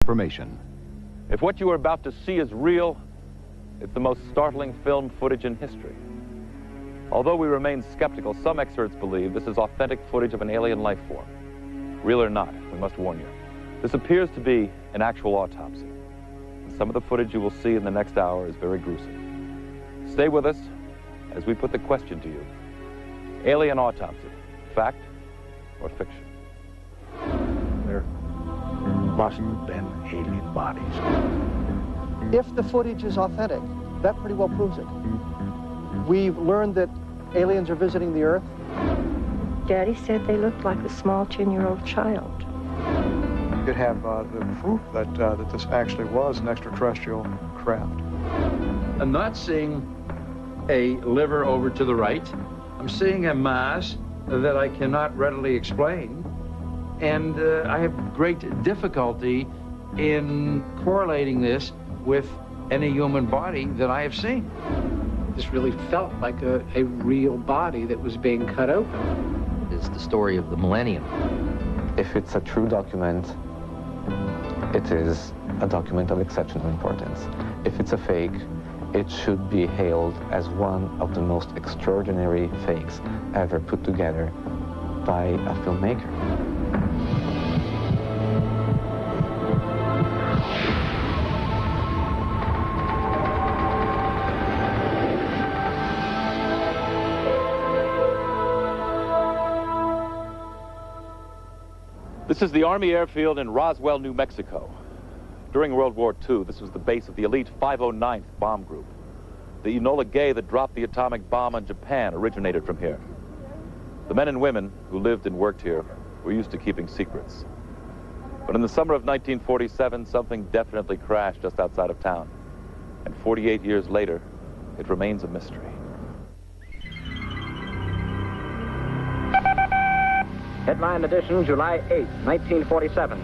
information. If what you are about to see is real, it's the most startling film footage in history. Although we remain skeptical, some experts believe this is authentic footage of an alien life form. Real or not, we must warn you. This appears to be an actual autopsy. And some of the footage you will see in the next hour is very gruesome. Stay with us as we put the question to you. Alien autopsy, fact or fiction? There must have been alien bodies. If the footage is authentic, that pretty well proves it. We've learned that aliens are visiting the Earth. Daddy said they looked like a small 10-year-old child. You could have the proof that, that this actually was an extraterrestrial craft. I'm not seeing a liver over to the right. I'm seeing a mass that I cannot readily explain. And I have great difficulty in correlating this with any human body that I have seen. This really felt like a real body that was being cut open. It's the story of the millennium. If it's a true document, it is a document of exceptional importance. If it's a fake, it should be hailed as one of the most extraordinary fakes ever put together by a filmmaker. This is the Army airfield in Roswell, New Mexico. During World War II, this was the base of the elite 509th Bomb Group. The Enola Gay that dropped the atomic bomb on Japan originated from here. The men and women who lived and worked here were used to keeping secrets. But in the summer of 1947, something definitely crashed just outside of town. And 48 years later, it remains a mystery. Headline edition, July 8, 1947.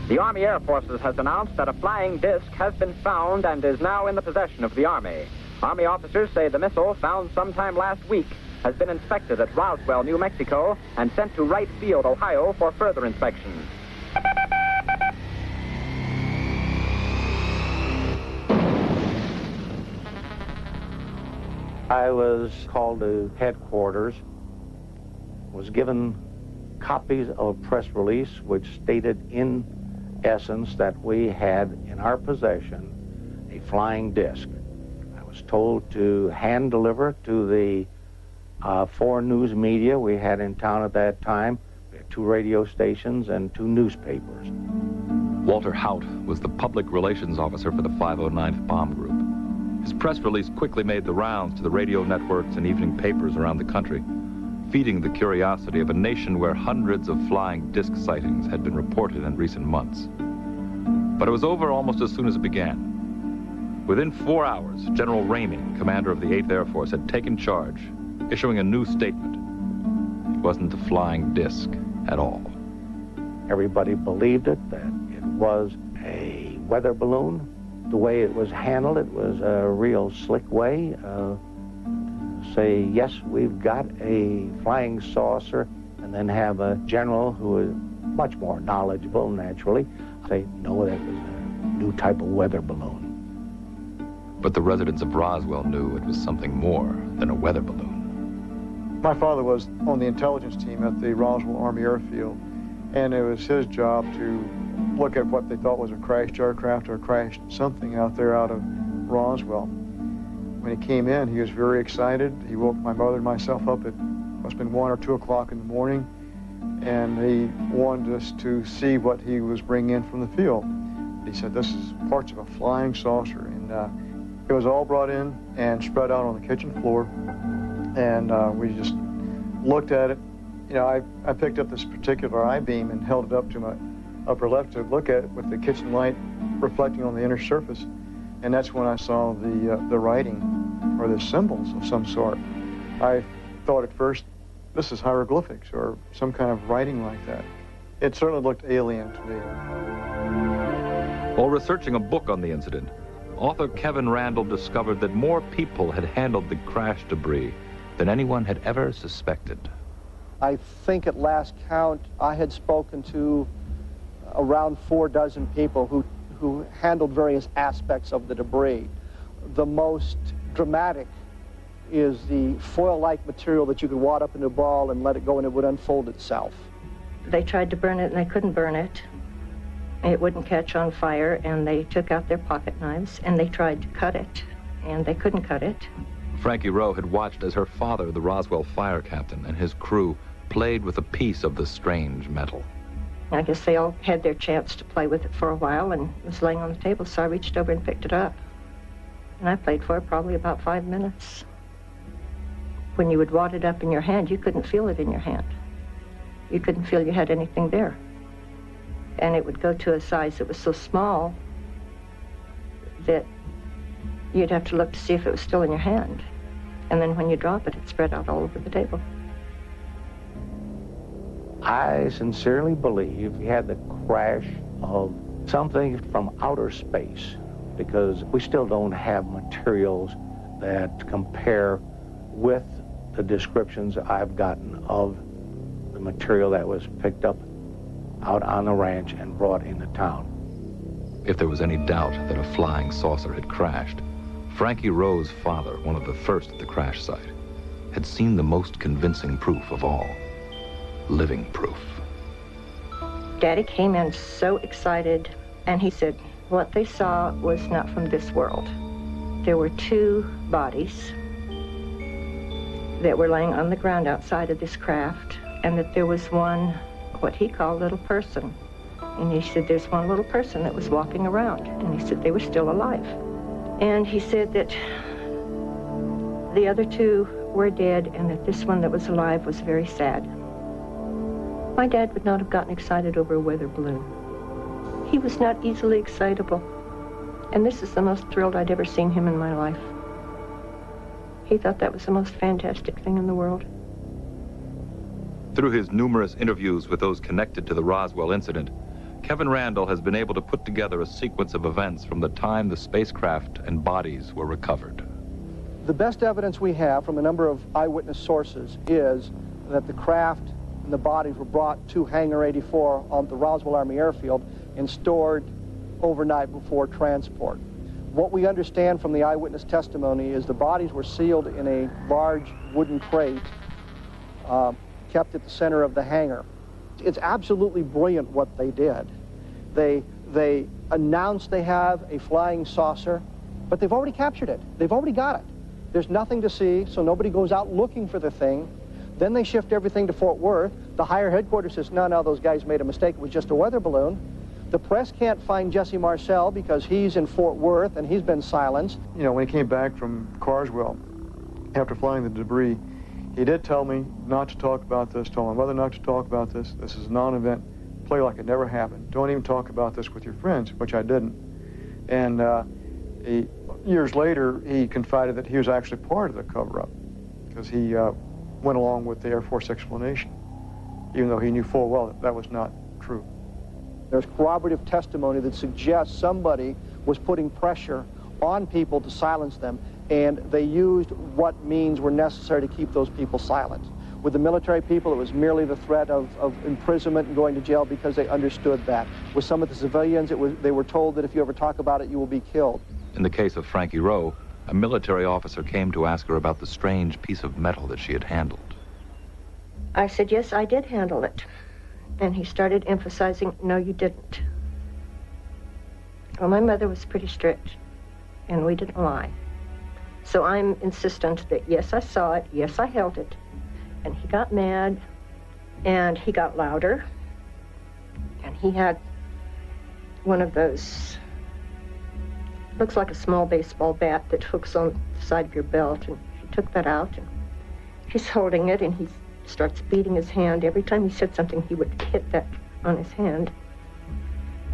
The Army Air Forces has announced that a flying disc has been found and is now in the possession of the Army. Army officers say the missile, found sometime last week, has been inspected at Roswell, New Mexico, and sent to Wright Field, Ohio, for further inspection. I was called to headquarters, was given copies of a press release which stated in essence that we had in our possession a flying disc. I was told to hand deliver it to the 4 news media we had in town at that time. We had 2 radio stations and 2 newspapers. Walter Haut was the public relations officer for the 509th Bomb Group. His press release quickly made the rounds to the radio networks and evening papers around the country, feeding the curiosity of a nation where hundreds of flying disc sightings had been reported in recent months. But it was over almost as soon as it began. Within 4 hours, General Ramey, commander of the 8th Air Force, had taken charge, issuing a new statement. It wasn't a flying disc at all. Everybody believed it, that it was a weather balloon. The way it was handled, it was a real slick way. Say, yes, we've got a flying saucer, and then have a general who is much more knowledgeable, naturally, say, no, that was a new type of weather balloon. But the residents of Roswell knew it was something more than a weather balloon. My father was on the intelligence team at the Roswell Army Airfield, and it was his job to look at what they thought was a crashed aircraft or crashed something out there out of Roswell. When he came in, he was very excited. He woke my mother and myself up at must have been 1 or 2 o'clock in the morning, and he wanted us to see what he was bringing in from the field. He said, this is parts of a flying saucer, and it was all brought in and spread out on the kitchen floor, and we just looked at it. You know, I picked up this particular I-beam and held it up to my upper left to look at it with the kitchen light reflecting on the inner surface. And that's when I saw the writing, or the symbols of some sort. I thought at first, this is hieroglyphics, or some kind of writing like that. It certainly looked alien to me. While researching a book on the incident, author Kevin Randall discovered that more people had handled the crash debris than anyone had ever suspected. I think at last count, I had spoken to around 4 dozen people who who handled various aspects of the debris. The most dramatic is the foil-like material that you could wad up into a ball and let it go and it would unfold itself. They tried to burn it and they couldn't burn it. It wouldn't catch on fire, and they took out their pocket knives and they tried to cut it, and they couldn't cut it. Frankie Rowe had watched as her father, the Roswell fire captain, and his crew played with a piece of the strange metal. I guess they all had their chance to play with it for a while, and it was laying on the table, so I reached over and picked it up. And I played for it probably about 5 minutes. When you would wad it up in your hand, you couldn't feel it in your hand. You couldn't feel you had anything there. And it would go to a size that was so small that you'd have to look to see if it was still in your hand. And then when you drop it, it spread out all over the table. I sincerely believe we had the crash of something from outer space, because we still don't have materials that compare with the descriptions I've gotten of the material that was picked up out on the ranch and brought into town. If there was any doubt that a flying saucer had crashed, Frankie Rowe's father, one of the first at the crash site, had seen the most convincing proof of all. Living proof. Daddy came in so excited, and he said what they saw was not from this world. There were 2 bodies that were laying on the ground outside of this craft, and that there was one, what he called little person. And he said there's one little person that was walking around, and he said they were still alive. And he said that the other 2 were dead, and that this one that was alive was very sad. My dad would not have gotten excited over a weather balloon. He was not easily excitable. And this is the most thrilled I'd ever seen him in my life. He thought that was the most fantastic thing in the world. Through his numerous interviews with those connected to the Roswell incident, Kevin Randall has been able to put together a sequence of events from the time the spacecraft and bodies were recovered. The best evidence we have from a number of eyewitness sources is that the craft and the bodies were brought to Hangar 84 on the Roswell Army Airfield and stored overnight before transport. What we understand from the eyewitness testimony is the bodies were sealed in a large wooden crate kept at the center of the hangar. It's absolutely brilliant what they did. They announced they have a flying saucer, but they've already captured it. They've already got it. There's nothing to see, so nobody goes out looking for the thing. Then they shift everything to Fort Worth. The higher headquarters says, no, those guys made a mistake. It was just a weather balloon. The press can't find Jesse Marcel because he's in Fort Worth and he's been silenced. You know, when he came back from Carswell, after flying the debris, he did tell me not to talk about this, told my mother not to talk about this. This is a non-event. Play like it never happened. Don't even talk about this with your friends, which I didn't. And years later, he confided that he was actually part of the cover-up because he went along with the Air Force explanation, even though he knew full well that that was not true. There's corroborative testimony that suggests somebody was putting pressure on people to silence them, and they used what means were necessary to keep those people silent. With the military people, it was merely the threat of imprisonment and going to jail because they understood that. With some of the civilians, they were told that if you ever talk about it, you will be killed. In the case of Frankie Rowe, a military officer came to ask her about the strange piece of metal that she had handled. I said, yes, I did handle it. And he started emphasizing, no, you didn't. Well, my mother was pretty strict, and we didn't lie. So I'm insistent that, yes, I saw it, yes, I held it. And he got mad, and he got louder, and he had one of those, looks like a small baseball bat that hooks on the side of your belt, and he took that out, and he's holding it, and he starts beating his hand. Every time he said something, he would hit that on his hand,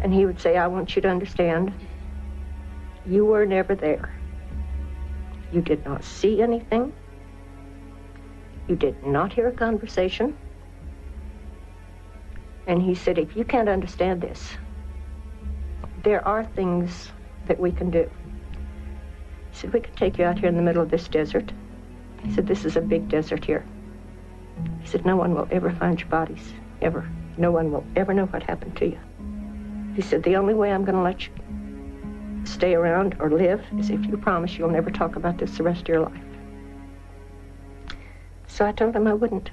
and he would say, I want you to understand, you were never there. You did not see anything. You did not hear a conversation. And he said, if you can't understand this, there are things that we can do. He said, we can take you out here in the middle of this desert. He said, this is a big desert here. He said, no one will ever find your bodies, ever. No one will ever know what happened to you. He said, the only way I'm going to let you stay around or live is if you promise you'll never talk about this the rest of your life. So I told him I wouldn't.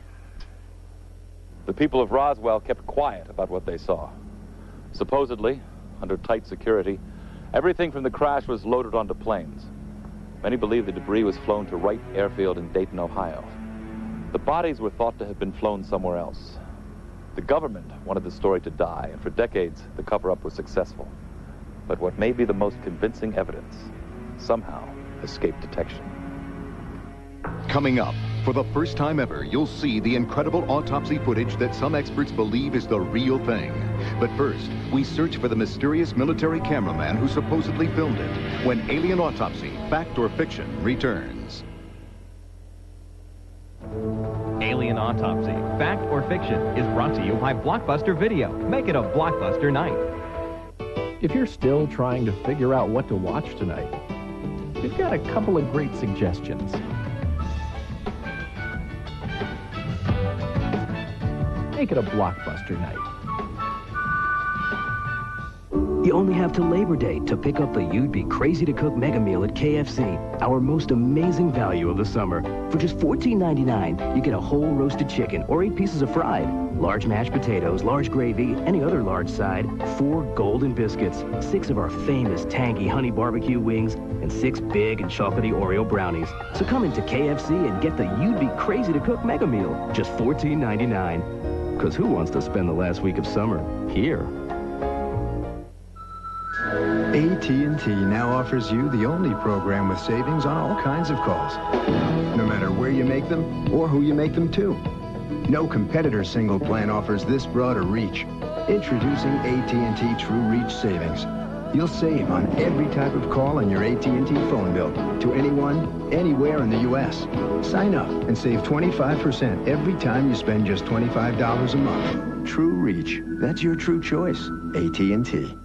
The people of Roswell kept quiet about what they saw. Supposedly, under tight security, everything from the crash was loaded onto planes. Many believe the debris was flown to Wright Airfield in Dayton, Ohio. The bodies were thought to have been flown somewhere else. The government wanted the story to die, and for decades, the cover-up was successful. But what may be the most convincing evidence somehow escaped detection. Coming up, for the first time ever, you'll see the incredible autopsy footage that some experts believe is the real thing. But first, we search for the mysterious military cameraman who supposedly filmed it when Alien Autopsy, Fact or Fiction, returns. Alien Autopsy, Fact or Fiction, is brought to you by Blockbuster Video. Make it a blockbuster night. If you're still trying to figure out what to watch tonight, we've got a couple of great suggestions. Make it a blockbuster night. You only have till Labor Day to pick up the You'd Be Crazy to Cook Mega Meal at KFC, our most amazing value of the summer. For just $14.99, you get a whole roasted chicken or 8 pieces of fried, large mashed potatoes, large gravy, any other large side, 4 golden biscuits, 6 of our famous tangy honey barbecue wings, and 6 big and chocolatey Oreo brownies. So come into KFC and get the You'd Be Crazy to Cook Mega Meal, just $14.99. Because who wants to spend the last week of summer here? AT&T now offers you the only program with savings on all kinds of calls, no matter where you make them or who you make them to. No competitor single plan offers this broader reach. Introducing AT&T True Reach Savings. You'll save on every type of call on your AT&T phone bill to anyone, anywhere in the U.S. Sign up and save 25% every time you spend just $25 a month. True Reach. That's your true choice. AT&T.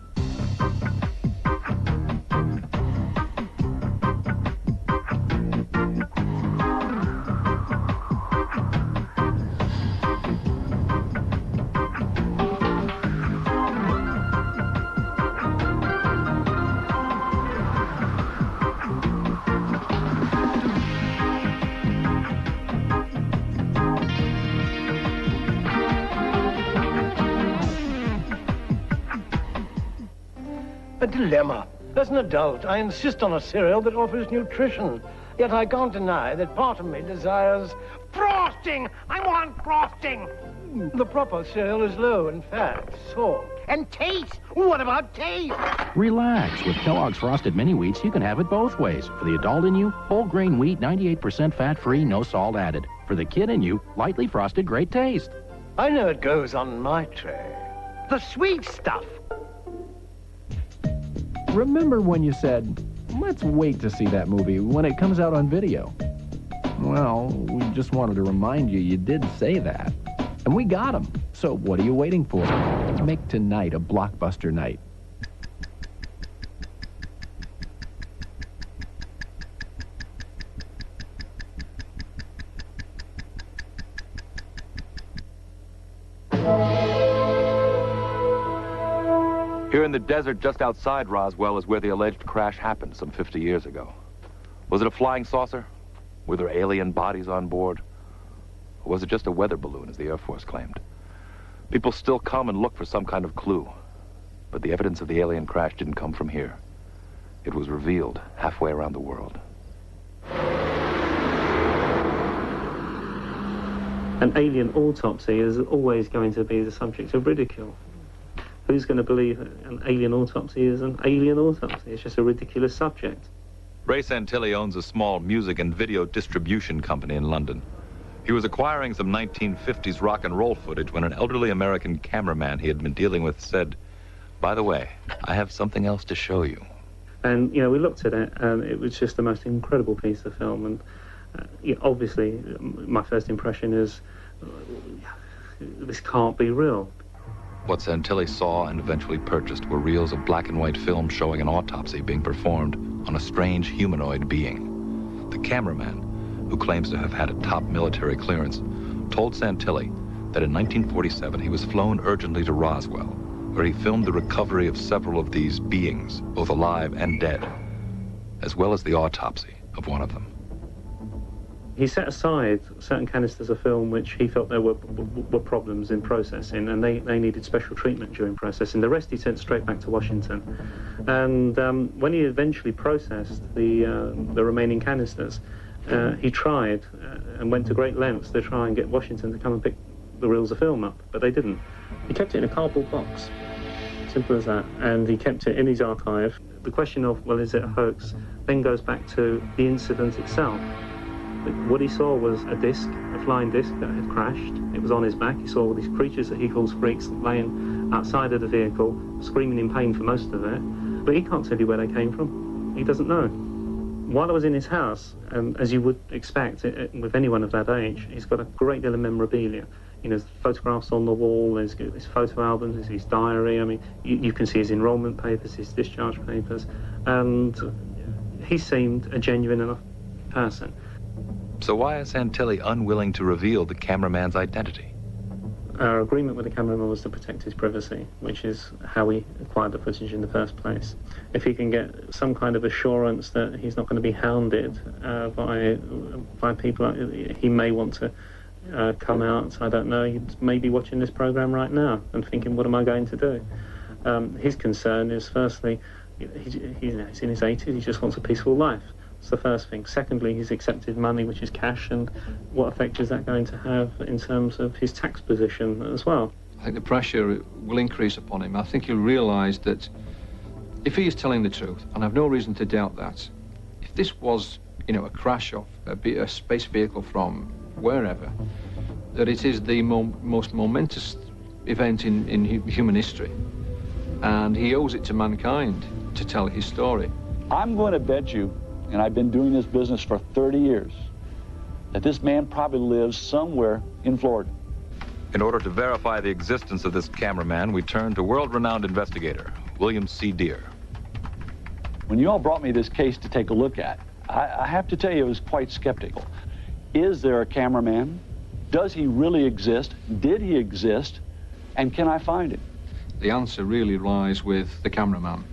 A dilemma. As an adult, I insist on a cereal that offers nutrition. Yet I can't deny that part of me desires frosting. I want frosting. The proper cereal is low in fat, salt, and taste. What about taste? Relax. With Kellogg's Frosted Mini Wheats, you can have it both ways. For the adult in you, whole grain wheat, 98% fat-free, no salt added. For the kid in you, lightly frosted, great taste. I know it goes on my tray. The sweet stuff. Remember when you said, let's wait to see that movie when it comes out on video? Well, we just wanted to remind you did say that. And we got them. So what are you waiting for? Make tonight a blockbuster night. Here in the desert just outside Roswell is where the alleged crash happened some 50 years ago. Was it a flying saucer? Were there alien bodies on board? Or was it just a weather balloon, as the Air Force claimed? People still come and look for some kind of clue. But the evidence of the alien crash didn't come from here. It was revealed halfway around the world. An alien autopsy is always going to be the subject of ridicule. Who's going to believe an alien autopsy is an alien autopsy? It's just a ridiculous subject. Ray Santilli owns a small music and video distribution company in London. He was acquiring some 1950s rock and roll footage when an elderly American cameraman he had been dealing with said, "By the way, I have something else to show you." And, you know, we looked at it, and it was just the most incredible piece of film. And obviously, my first impression is, this can't be real. What Santilli saw and eventually purchased were reels of black and white film showing an autopsy being performed on a strange humanoid being. The cameraman, who claims to have had a top military clearance, told Santilli that in 1947 he was flown urgently to Roswell where he filmed the recovery of several of these beings, both alive and dead, as well as the autopsy of one of them. He set aside certain canisters of film which he felt there were problems in processing, and they needed special treatment during processing. The rest he sent straight back to Washington. And when he eventually processed the remaining canisters, he tried and went to great lengths to try and get Washington to come and pick the reels of film up, but they didn't. He kept it in a cardboard box, simple as that, and he kept it in his archive. The question of, well, is it a hoax, then goes back to the incident itself. What he saw was a disc, a flying disc that had crashed. It was on his back. He saw all these creatures that he calls freaks laying outside of the vehicle, screaming in pain for most of it, but he can't tell you where they came from. He doesn't know. While I was in his house, as you would expect with anyone of that age, he's got a great deal of memorabilia. You know, there's photographs on the wall, there's his photo albums, there's his diary. I mean, you can see his enrollment papers, his discharge papers, and he seemed a genuine enough person. So why is Santilli unwilling to reveal the cameraman's identity? Our agreement with the cameraman was to protect his privacy, which is how we acquired the footage in the first place. If he can get some kind of assurance that he's not going to be hounded by people, he may want to come out. I don't know. He may be watching this program right now and thinking, what am I going to do? His concern is, firstly, he's in his 80s, he just wants a peaceful life. It's the first thing. Secondly, he's accepted money, which is cash, and what effect is that going to have in terms of his tax position as well? I think the pressure will increase upon him. I think he'll realise that if he is telling the truth, and I've no reason to doubt that, if this was, you know, a crash of a space vehicle from wherever, that it is the most momentous event in human history, and he owes it to mankind to tell his story. I'm going to bet you, and I've been doing this business for 30 years, that this man probably lives somewhere in Florida. In order to verify the existence of this cameraman, we turned to world-renowned investigator, William C. Deere. When you all brought me this case to take a look at, I have to tell you I was quite skeptical. Is there a cameraman? Does he really exist? Did he exist? And can I find him? The answer really lies with the cameraman.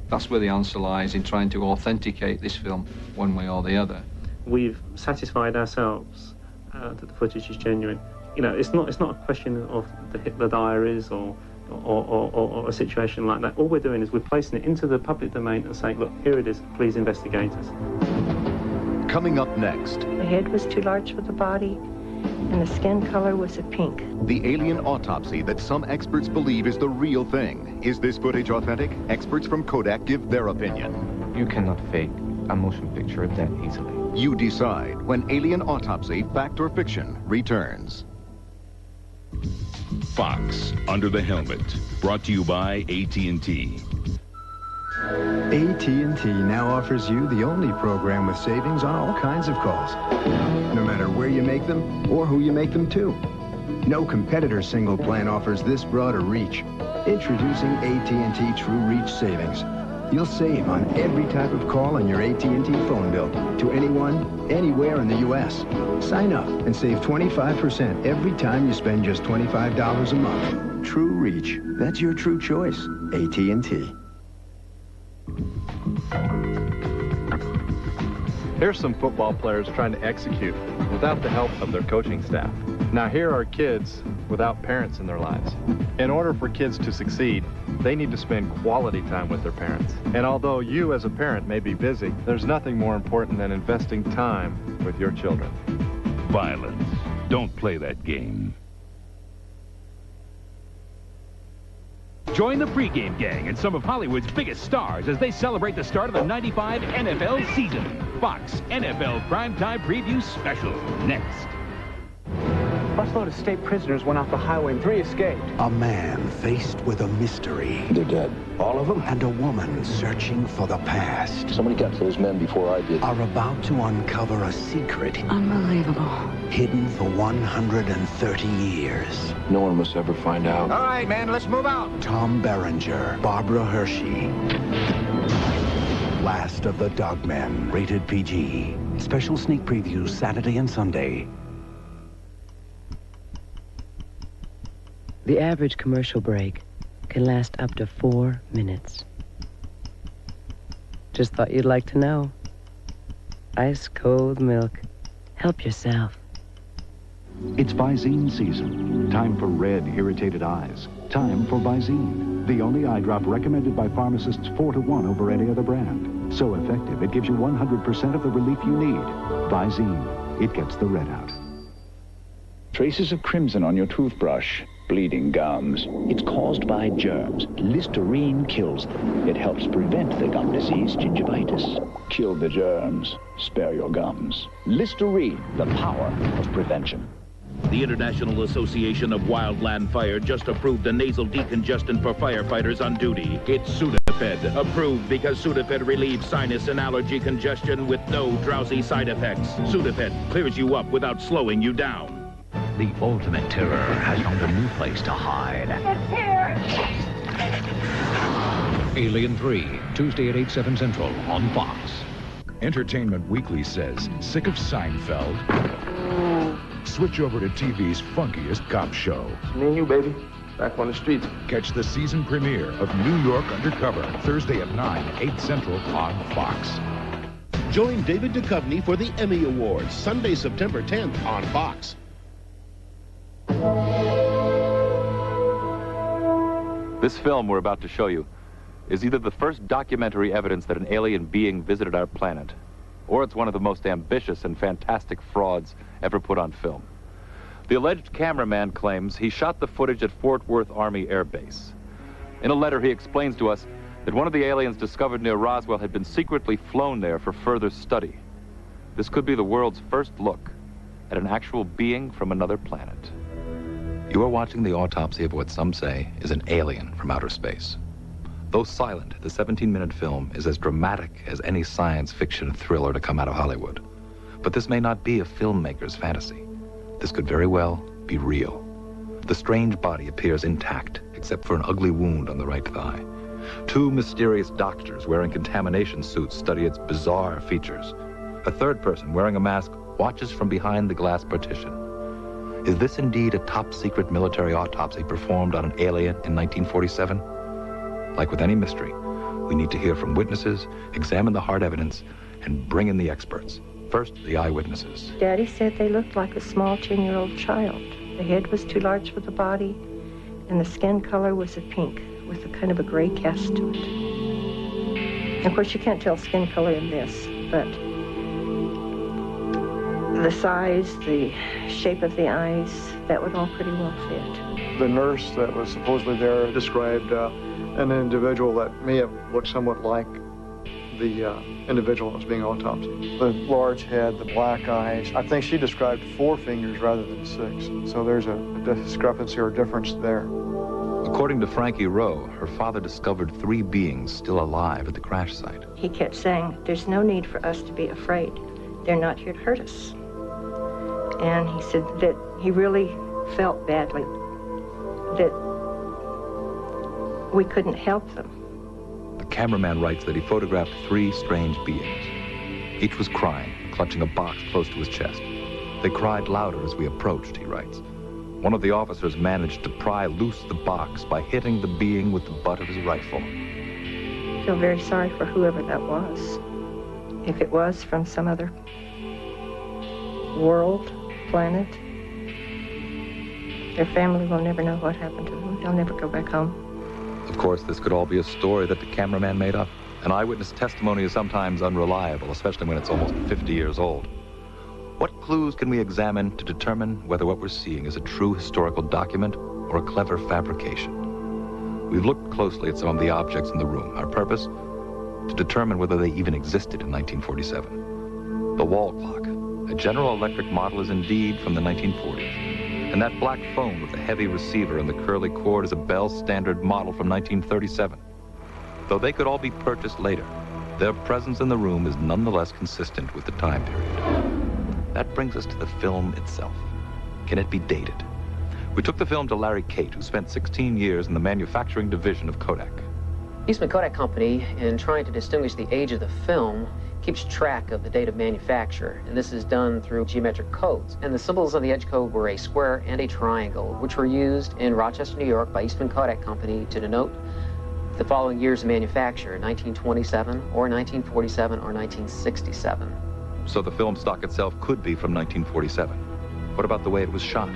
That's where the answer lies, in trying to authenticate this film one way or the other. We've satisfied ourselves that the footage is genuine. You know, it's not a question of the Hitler diaries or a situation like that. All we're doing is we're placing it into the public domain and saying, look, here it is, please investigate us. Coming up next. The head was too large for the body, and the skin color was a pink. The alien autopsy that some experts believe is the real thing. Is this footage authentic? Experts from Kodak give their opinion. You cannot fake a motion picture that easily. You decide when Alien Autopsy, Fact or Fiction, returns. Fox, Under the Helmet, brought to you by AT&T. AT&T now offers you the only program with savings on all kinds of calls, no matter where you make them or who you make them to. No competitor single plan offers this broader reach. Introducing AT&T True Reach Savings. You'll save on every type of call on your AT&T phone bill to anyone, anywhere in the U.S. Sign up and save 25% every time you spend just $25 a month. True Reach. That's your true choice. AT&T. Here's some football players trying to execute without the help of their coaching staff. Now here are kids without parents in their lives. In order for kids to succeed, they need to spend quality time with their parents. And although you as a parent may be busy, there's nothing more important than investing time with your children. Violence. Don't play that game. Join the pregame gang and some of Hollywood's biggest stars as they celebrate the start of the '95 NFL season. Fox NFL Primetime Preview Special. Next. Busload of state prisoners went off the highway and 3 escaped. A man faced with a mystery. They're dead. All of them? And a woman searching for the past. Somebody got to those men before I did. Are about to uncover a secret. Unbelievable. Hidden for 130 years. No one must ever find out. All right, man, let's move out. Tom Berenger, Barbara Hershey. Last of the Dogmen. Rated PG. Special sneak previews Saturday and Sunday. The average commercial break can last up to 4 minutes. Just thought you'd like to know. Ice cold milk. Help yourself. It's Visine season. Time for red, irritated eyes. Time for Visine, the only eye drop recommended by pharmacists 4-to-1 over any other brand. So effective, it gives you 100% of the relief you need. Visine, it gets the red out. Traces of crimson on your toothbrush. Bleeding gums. It's caused by germs. Listerine kills them. It helps prevent the gum disease, gingivitis. Kill the germs. Spare your gums. Listerine, the power of prevention. The International Association of Wildland Fire just approved a nasal decongestant for firefighters on duty. It's Sudafed, approved because Sudafed relieves sinus and allergy congestion with no drowsy side effects. Sudafed clears you up without slowing you down. The ultimate terror has found a new place to hide. It's here! Alien 3, Tuesday at 8/7 Central on Fox. Entertainment Weekly says, sick of Seinfeld? Switch over to TV's funkiest cop show. Me and you, baby. Back on the streets. Catch the season premiere of New York Undercover, Thursday at 9, 8 Central on Fox. Join David Duchovny for the Emmy Awards, Sunday, September 10th on Fox. This film we're about to show you is either the first documentary evidence that an alien being visited our planet, or it's one of the most ambitious and fantastic frauds ever put on film. The alleged cameraman claims he shot the footage at Fort Worth Army Air Base. In a letter, he explains to us that one of the aliens discovered near Roswell had been secretly flown there for further study. This could be the world's first look at an actual being from another planet. You are watching the autopsy of what some say is an alien from outer space. Though silent, the 17-minute film is as dramatic as any science fiction thriller to come out of Hollywood. But this may not be a filmmaker's fantasy. This could very well be real. The strange body appears intact, except for an ugly wound on the right thigh. Two mysterious doctors wearing contamination suits study its bizarre features. A third person wearing a mask watches from behind the glass partition. Is this indeed a top-secret military autopsy performed on an alien in 1947? Like with any mystery, we need to hear from witnesses, examine the hard evidence, and bring in the experts. First, the eyewitnesses. Daddy said they looked like a small 10-year-old child. The head was too large for the body, and the skin color was a pink with a kind of a gray cast to it. And of course, you can't tell skin color in this, but the size, the shape of the eyes, that would all pretty well fit. The nurse that was supposedly there described an individual that may have looked somewhat like the individual that was being autopsied. The large head, the black eyes. I think she described 4 fingers rather than 6. So there's a discrepancy or difference there. According to Frankie Rowe, her father discovered 3 beings still alive at the crash site. He kept saying, there's no need for us to be afraid. They're not here to hurt us. And he said that he really felt badly that we couldn't help them. The cameraman writes that he photographed 3 strange beings. Each was crying, clutching a box close to his chest. They cried louder as we approached, he writes. One of the officers managed to pry loose the box by hitting the being with the butt of his rifle. I feel very sorry for whoever that was. If it was from some other world, planet, their family will never know what happened to them. They'll never go back home. Of course, this could all be a story that the cameraman made up. An eyewitness testimony is sometimes unreliable, especially when it's almost 50 years old. What clues can we examine to determine whether what we're seeing is a true historical document or a clever fabrication? We've looked closely at some of the objects in the room. Our purpose? To determine whether they even existed in 1947. The wall clock. A General Electric model is indeed from the 1940s. And that black phone with the heavy receiver and the curly cord is a Bell Standard model from 1937. Though they could all be purchased later, their presence in the room is nonetheless consistent with the time period. That brings us to the film itself. Can it be dated? We took the film to Larry Cate, who spent 16 years in the manufacturing division of Kodak. Eastman Kodak Company, in trying to distinguish the age of the film, keeps track of the date of manufacture, and this is done through geometric codes. And the symbols of the edge code were a square and a triangle, which were used in Rochester, New York by Eastman Kodak Company to denote the following years of manufacture, 1927 or 1947 or 1967. So the film stock itself could be from 1947. What about the way it was shot?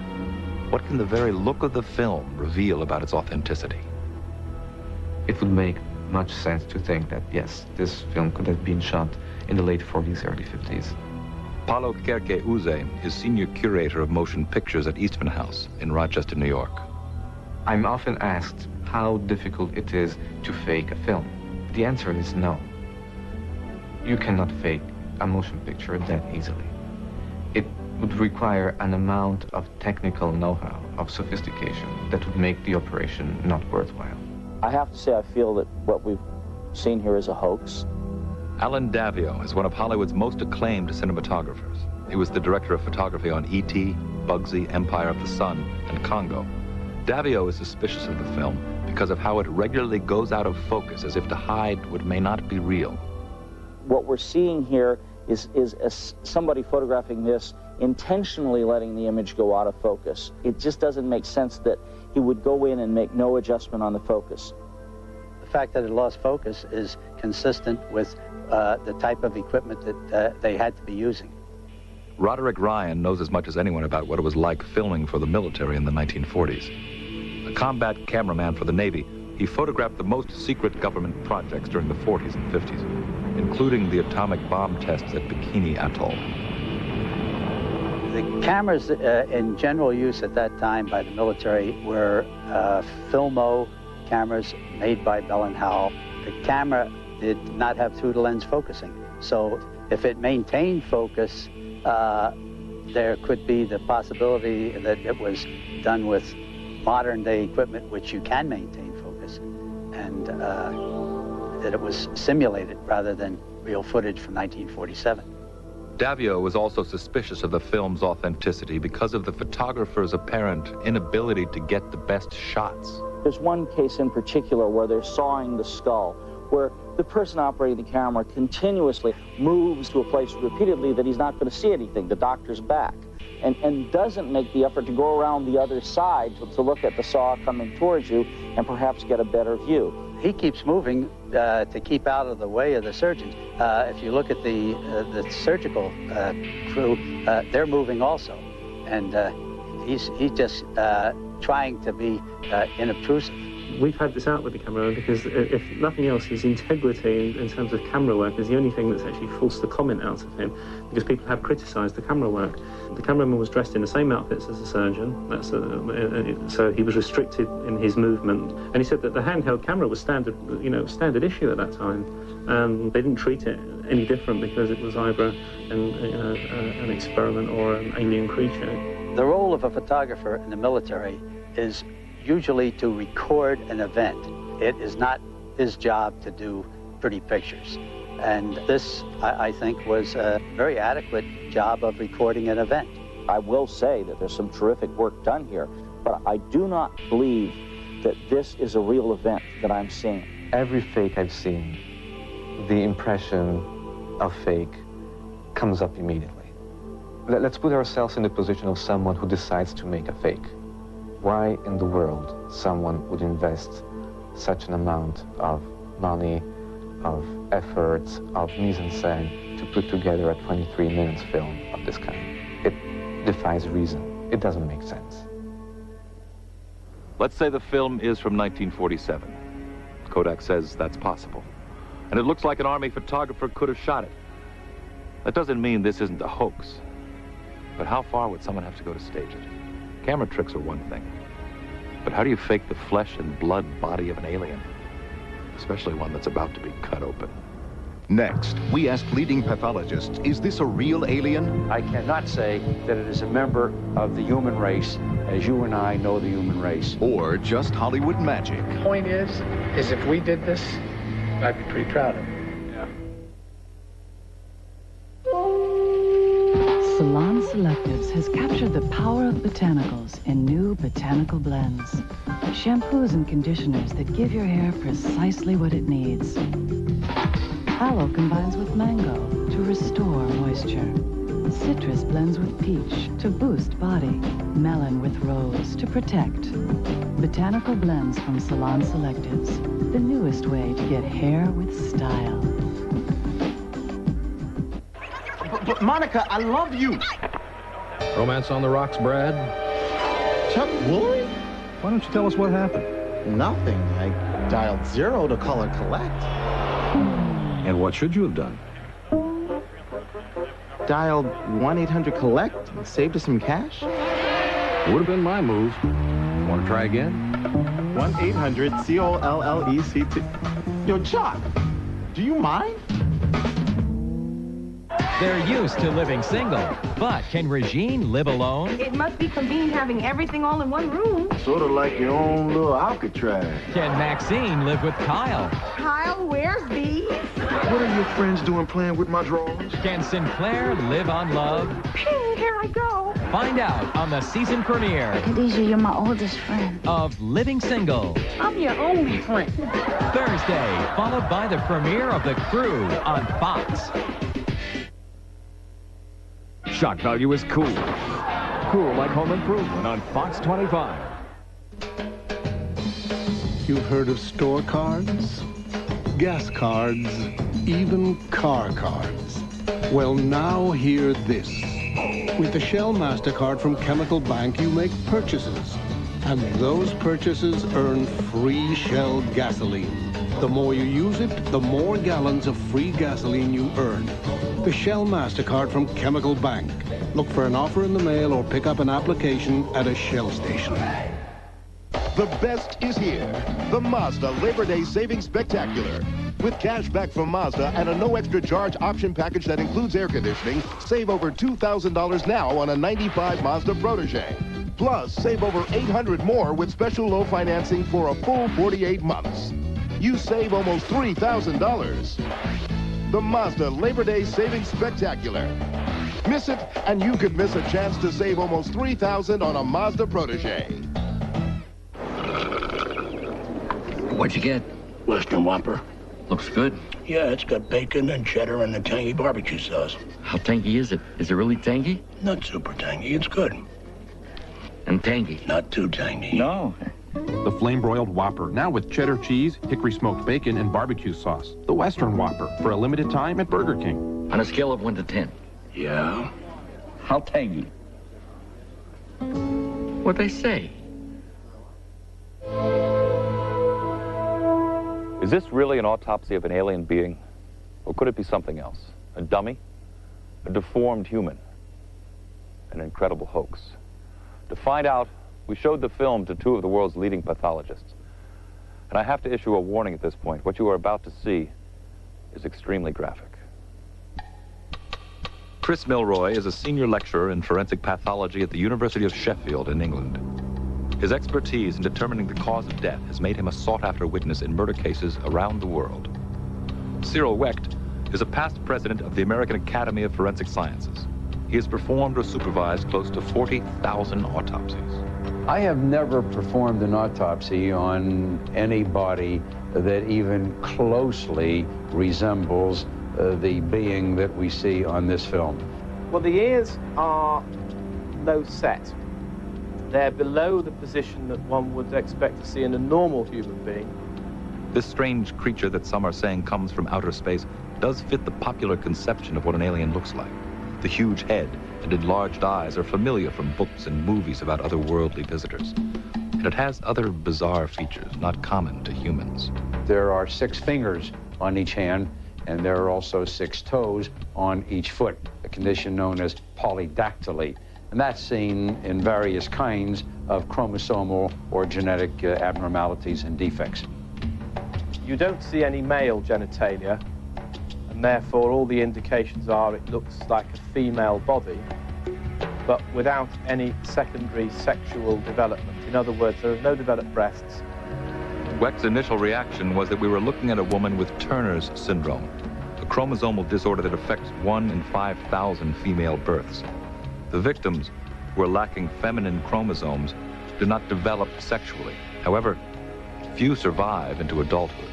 What can the very look of the film reveal about its authenticity? It would make much sense to think that, yes, this film could have been shot in the late 40s, early 50s. Paulo Kerke-Uze is senior curator of motion pictures at Eastman House in Rochester, New York. I'm often asked how difficult it is to fake a film. The answer is no. You cannot fake a motion picture that easily. It would require an amount of technical know-how, of sophistication, that would make the operation not worthwhile. I have to say I feel that what we've seen here is a hoax. Alan Davio is one of Hollywood's most acclaimed cinematographers. He was the director of photography on E.T., Bugsy, Empire of the Sun, and Congo. Davio is suspicious of the film because of how it regularly goes out of focus as if to hide what may not be real. What we're seeing here is somebody photographing this intentionally letting the image go out of focus. It just doesn't make sense that he would go in and make no adjustment on the focus. The fact that it lost focus is consistent with the type of equipment that they had to be using. Roderick Ryan knows as much as anyone about what it was like filming for the military in the 1940s. A combat cameraman for the Navy, he photographed the most secret government projects during the 40s and 50s, including the atomic bomb tests at Bikini Atoll. The cameras in general use at that time by the military were Filmo cameras made by Bell & Howell. The camera did not have through-the-lens focusing. So if it maintained focus, there could be the possibility that it was done with modern-day equipment which you can maintain focus, and that it was simulated rather than real footage from 1947. Davio was also suspicious of the film's authenticity because of the photographer's apparent inability to get the best shots. There's one case in particular where they're sawing the skull, where the person operating the camera continuously moves to a place repeatedly that he's not going to see anything, the doctor's back, and doesn't make the effort to go around the other side to look at the saw coming towards you and perhaps get a better view. He keeps moving to keep out of the way of the surgeons. If you look at the surgical crew, they're moving also, and he's just trying to be inobtrusive. We've had this out with the cameraman because, if nothing else, his integrity in terms of camera work is the only thing that's actually forced the comment out of him, because people have criticised the camera work. The cameraman was dressed in the same outfits as the surgeon, so he was restricted in his movement. And he said that the handheld camera was standard issue at that time. They didn't treat it any different because it was either an experiment or an alien creature. The role of a photographer in the military is usually to record an event. It is not his job to do pretty pictures. And this, I think, was a very adequate job of recording an event. I will say that there's some terrific work done here, but I do not believe that this is a real event that I'm seeing. Every fake I've seen, the impression of fake comes up immediately. Let's put ourselves in the position of someone who decides to make a fake. Why in the world someone would invest such an amount of money, of effort, of mise-en-scène to put together a 23 minutes film of this kind? It defies reason. It doesn't make sense. Let's say the film is from 1947. Kodak says that's possible. And it looks like an Army photographer could have shot it. That doesn't mean this isn't a hoax. But how far would someone have to go to stage it? Camera tricks are one thing, but how do you fake the flesh and blood body of an alien? Especially one that's about to be cut open. Next, we ask leading pathologists, is this a real alien? I cannot say that it is a member of the human race, as you and I know the human race. Or just Hollywood magic. The point is if we did this, I'd be pretty proud of it. Salon Selectives has captured the power of botanicals in new botanical blends. Shampoos and conditioners that give your hair precisely what it needs. Aloe combines with mango to restore moisture. Citrus blends with peach to boost body. Melon with rose to protect. Botanical blends from Salon Selectives, the newest way to get hair with style. But Monica, I love you. Romance on the rocks, Brad? Chuck Woolery? Why don't you tell us what happened? Nothing. I dialed 0 to call her collect. And what should you have done? Dialed 1-800-COLLECT and saved us some cash? Would have been my move. Want to try again? 1-800-COLLECT. Yo, Chuck, do you mind? They're used to living single, but can Regine live alone? It must be convenient having everything all in one room. Sort of like your own little Alcatraz. Can Maxine live with Kyle? Kyle, where's these? What are your friends doing playing with my drawers? Can Sinclair live on love? Here I go. Find out on the season premiere. Khadijah, you're my oldest friend. Of Living Single. I'm your only friend. Thursday, followed by the premiere of The Crew on Fox. Shock value is cool. Cool like Home Improvement on Fox 25. You've heard of store cards, gas cards, even car cards. Well, now hear this. With the Shell MasterCard from Chemical Bank, you make purchases. And those purchases earn free Shell gasoline. The more you use it, the more gallons of free gasoline you earn. The Shell MasterCard from Chemical Bank. Look for an offer in the mail or pick up an application at a Shell station. The best is here. The Mazda Labor Day Savings Spectacular. With cash back from Mazda and a no extra charge option package that includes air conditioning, save over $2,000 now on a 95 Mazda Protege. Plus, save over $800 more with special low financing for a full 48 months. You save almost $3,000. The Mazda Labor Day Savings Spectacular. Miss it, and you could miss a chance to save almost $3,000 on a Mazda Protege. What'd you get? Western Whopper. Looks good. Yeah, it's got bacon and cheddar and a tangy barbecue sauce. How tangy is it? Is it really tangy? Not super tangy, it's good. And tangy? Not too tangy. No. The flame-broiled Whopper, now with cheddar cheese, hickory smoked bacon, and barbecue sauce. The Western Whopper, for a limited time at Burger King. On a scale of 1 to 10? Yeah. How tangy? What'd they say? Is this really an autopsy of an alien being? Or could it be something else? A dummy? A deformed human? An incredible hoax? To find out, we showed the film to 2 of the world's leading pathologists. And I have to issue a warning at this point. What you are about to see is extremely graphic. Chris Milroy is a senior lecturer in forensic pathology at the University of Sheffield in England. His expertise in determining the cause of death has made him a sought-after witness in murder cases around the world. Cyril Wecht is a past president of the American Academy of Forensic Sciences. He has performed or supervised close to 40,000 autopsies. I have never performed an autopsy on any body that even closely resembles the being that we see on this film. Well, the ears are low set. They're below the position that one would expect to see in a normal human being. This strange creature that some are saying comes from outer space does fit the popular conception of what an alien looks like. The huge head and enlarged eyes are familiar from books and movies about otherworldly visitors. And it has other bizarre features not common to humans. There are 6 fingers on each hand, and there are also 6 toes on each foot, a condition known as polydactyly. And that's seen in various kinds of chromosomal or genetic abnormalities and defects. You don't see any male genitalia, and therefore all the indications are it looks like a female body, but without any secondary sexual development. In other words, there are no developed breasts. Wecht's initial reaction was that we were looking at a woman with Turner's syndrome, a chromosomal disorder that affects 1 in 5,000 female births. The victims, who are lacking feminine chromosomes, do not develop sexually. However, few survive into adulthood.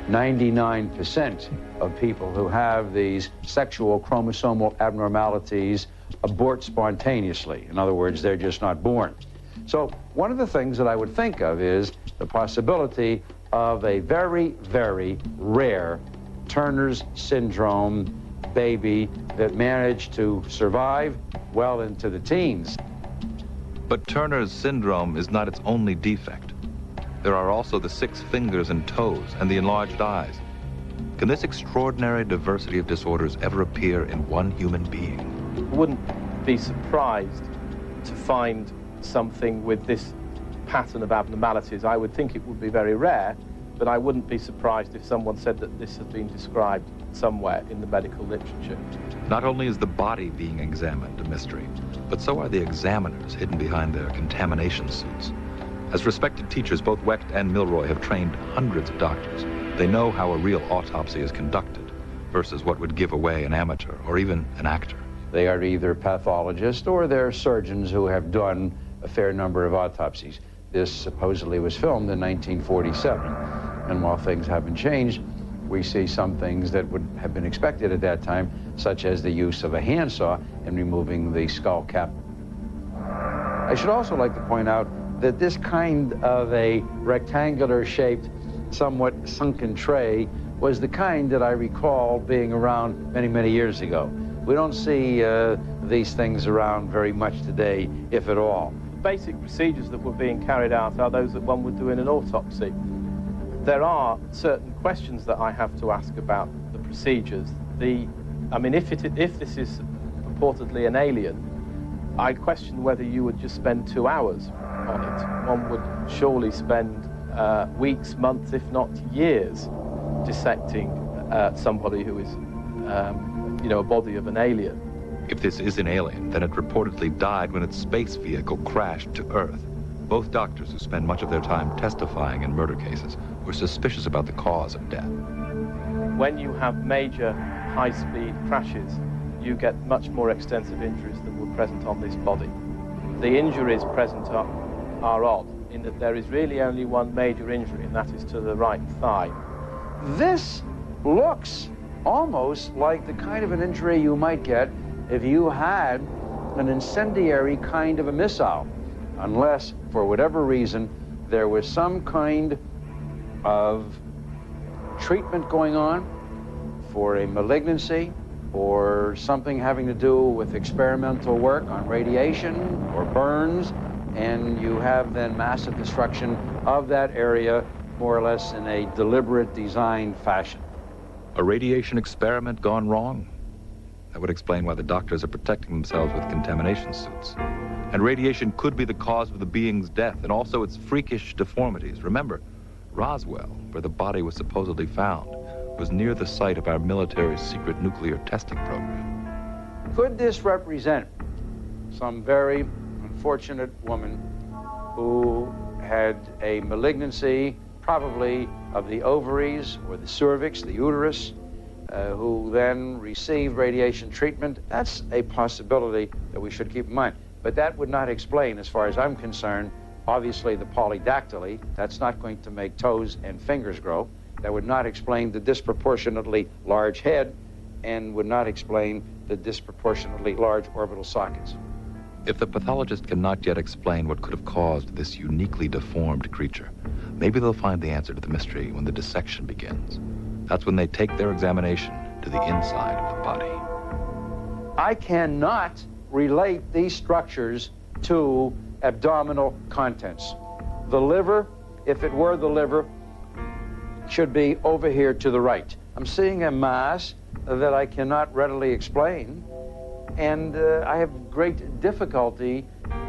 99% of people who have these sexual chromosomal abnormalities abort spontaneously. In other words, they're just not born. So one of the things that I would think of is the possibility of a very, very rare Turner's syndrome baby that managed to survive well into the teens. But Turner's syndrome is not its only defect. There are also the 6 fingers and toes and the enlarged eyes. Can this extraordinary diversity of disorders ever appear in one human being? I wouldn't be surprised to find something with this pattern of abnormalities. I would think it would be very rare, but I wouldn't be surprised if someone said that this has been described somewhere in the medical literature. Not only is the body being examined a mystery, but so are the examiners hidden behind their contamination suits. As respected teachers, both Wecht and Milroy have trained hundreds of doctors. They know how a real autopsy is conducted versus what would give away an amateur or even an actor. They are either pathologists or they're surgeons who have done a fair number of autopsies. This supposedly was filmed in 1947, and while things haven't changed, we see some things that would have been expected at that time, such as the use of a handsaw in removing the skull cap. I should also like to point out that this kind of a rectangular-shaped, somewhat sunken tray was the kind that I recall being around many, many years ago. We don't see these things around very much today, if at all. The basic procedures that were being carried out are those that one would do in an autopsy. There are certain questions that I have to ask about the procedures. I mean, if this is purportedly an alien, I question whether you would just spend 2 hours on it. One would surely spend weeks, months, if not years, dissecting somebody who is, you know, a body of an alien. If this is an alien, then it reportedly died when its space vehicle crashed to Earth. Both doctors who spend much of their time testifying in murder cases were suspicious about the cause of death. When you have major high-speed crashes, you get much more extensive injuries than were present on this body. The injuries present are odd, in that there is really only one major injury, and that is to the right thigh. This looks almost like the kind of an injury you might get if you had an incendiary kind of a missile, unless, for whatever reason, there was some kind of treatment going on for a malignancy or something having to do with experimental work on radiation or burns, and you have then massive destruction of that area more or less in a deliberate designed fashion. A radiation experiment gone wrong? That would explain why the doctors are protecting themselves with contamination suits. And radiation could be the cause of the being's death, and also its freakish deformities. Remember, Roswell, where the body was supposedly found, was near the site of our military's secret nuclear testing program. Could this represent some very unfortunate woman who had a malignancy, probably of the ovaries or the cervix, the uterus, who then received radiation treatment? That's a possibility that we should keep in mind. But that would not explain, as far as I'm concerned, obviously the polydactyly. That's not going to make toes and fingers grow. That would not explain the disproportionately large head, and would not explain the disproportionately large orbital sockets. If the pathologist cannot yet explain what could have caused this uniquely deformed creature, maybe they'll find the answer to the mystery when the dissection begins. That's when they take their examination to the inside of the body. I cannot relate these structures to abdominal contents. The liver, if it were the liver, should be over here to the right. I'm seeing a mass that I cannot readily explain, and I have great difficulty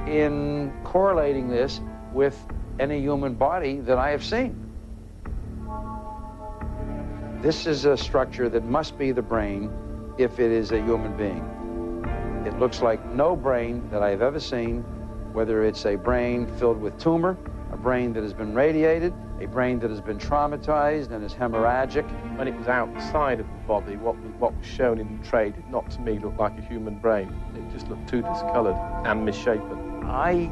in correlating this with any human body that I have seen. This is a structure that must be the brain if it is a human being. It looks like no brain that I've ever seen, whether it's a brain filled with tumor, a brain that has been radiated, a brain that has been traumatized and is hemorrhagic. When it was outside of the body, what was shown in the tray did not, to me, look like a human brain. It just looked too discolored and misshapen. I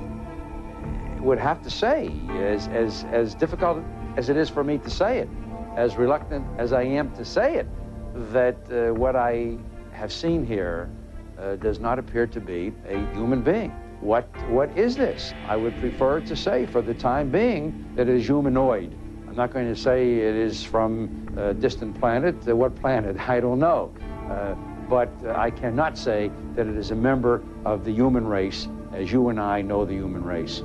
would have to say, as difficult as it is for me to say it, as reluctant as I am to say it, that what I have seen here does not appear to be a human being. What is this? I would prefer to say, for the time being, that it is humanoid. I'm not going to say it is from a distant planet. What planet? I don't know. But I cannot say that it is a member of the human race, as you and I know the human race.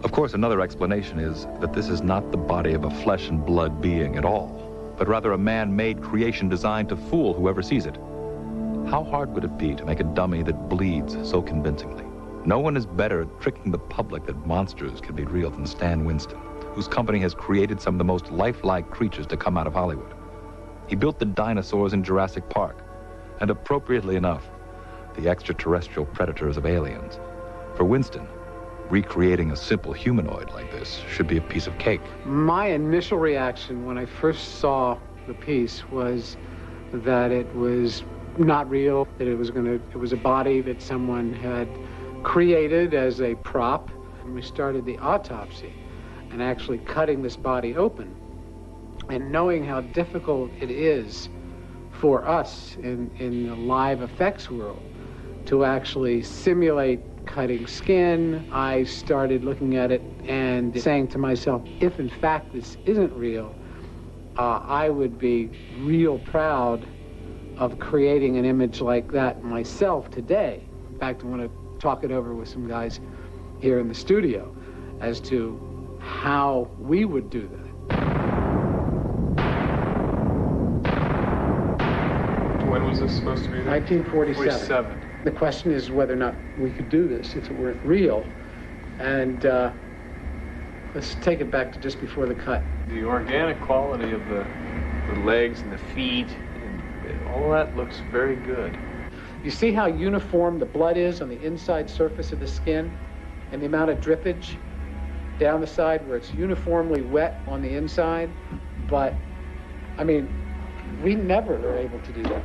Of course, another explanation is that this is not the body of a flesh and blood being at all, but rather a man-made creation designed to fool whoever sees it. How hard would it be to make a dummy that bleeds so convincingly? No one is better at tricking the public that monsters can be real than Stan Winston, whose company has created some of the most lifelike creatures to come out of Hollywood. He built the dinosaurs in Jurassic Park, and appropriately enough, the extraterrestrial predators of Aliens. For Winston, recreating a simple humanoid like this should be a piece of cake. My initial reaction when I first saw the piece was that it was not real, that it was a body that someone had created as a prop. And we started the autopsy and actually cutting this body open and knowing how difficult it is for us in the live effects world to actually simulate cutting skin. I started looking at it and saying to myself, if in fact this isn't real, I would be real proud of creating an image like that myself today. In fact, I want to talk it over with some guys here in the studio as to how we would do that. When was this supposed to be? 1947. The question is whether or not we could do this if it weren't real. And let's take it back to just before the cut. The organic quality of the legs and the feet, and all that looks very good. You see how uniform the blood is on the inside surface of the skin and the amount of drippage down the side where it's uniformly wet on the inside? But, I mean, we never are able to do that.